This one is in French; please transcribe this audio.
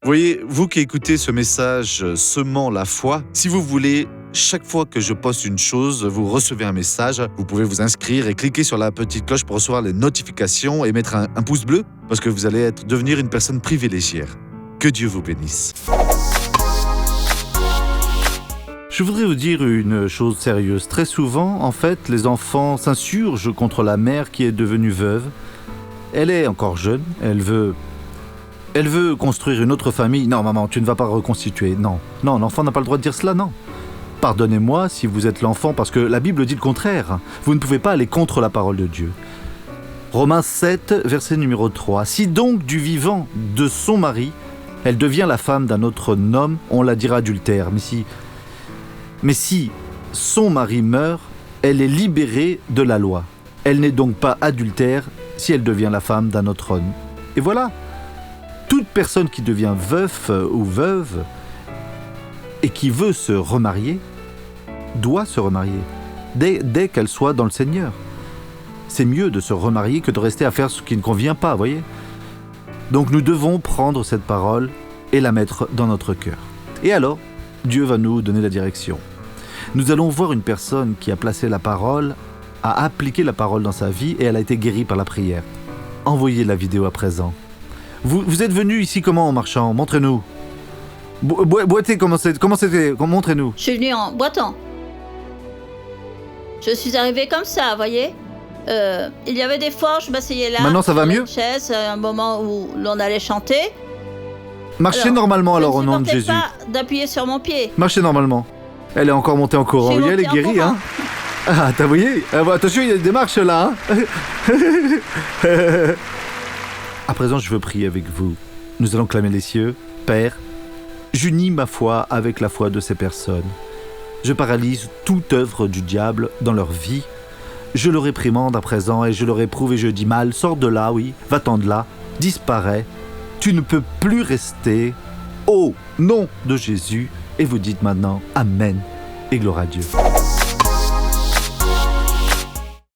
Voyez, vous qui écoutez ce message semant la foi, si vous voulez, chaque fois que je poste une chose, vous recevez un message, vous pouvez vous inscrire et cliquer sur la petite cloche pour recevoir les notifications et mettre un pouce bleu parce que vous allez devenir une personne privilégiée. Que Dieu vous bénisse. Je voudrais vous dire une chose sérieuse. Très souvent, en fait, les enfants s'insurgent contre la mère qui est devenue veuve. Elle est encore jeune, elle veut construire une autre famille. Non, maman, tu ne vas pas reconstituer. Non, l'enfant n'a pas le droit de dire cela, non. Pardonnez-moi si vous êtes l'enfant, parce que la Bible dit le contraire. Vous ne pouvez pas aller contre la parole de Dieu. Romains 7, verset numéro 3. Si donc du vivant de son mari, elle devient la femme d'un autre homme, on la dira adultère. Mais si son mari meurt, elle est libérée de la loi. Elle n'est donc pas adultère si elle devient la femme d'un autre homme. Et voilà. Toute personne qui devient veuf ou veuve et qui veut se remarier, doit se remarier, dès qu'elle soit dans le Seigneur. C'est mieux de se remarier que de rester à faire ce qui ne convient pas, voyez. Donc nous devons prendre cette parole et la mettre dans notre cœur. Et alors, Dieu va nous donner la direction. Nous allons voir une personne qui a placé la parole, a appliqué la parole dans sa vie et elle a été guérie par la prière. Envoyez la vidéo à présent. Vous êtes venu ici comment en marchant? Montrez-nous. Boitez, comment c'était? Montrez-nous. Je suis venue en boitant. Je suis arrivée comme ça, voyez. Il y avait des fois, je m'asseyais là. Maintenant, ça va mieux? Une chaise, un moment où l'on allait chanter. Marchez normalement alors au nom de Jésus. Je ne supportais pas d'appuyer sur mon pied. Marchez normalement. Elle est encore montée en courant. Oui, elle est guérie, hein. Ah, t'as voyé? Attention, il y a des marches là, hein. À présent, je veux prier avec vous. Nous allons clamer les cieux. Père, j'unis ma foi avec la foi de ces personnes. Je paralyse toute œuvre du diable dans leur vie. Je le réprimande à présent et je le réprouve et je dis mal, sors de là, oui, va-t'en de là, disparais. Tu ne peux plus rester. Au nom de Jésus. Et vous dites maintenant Amen et gloire à Dieu.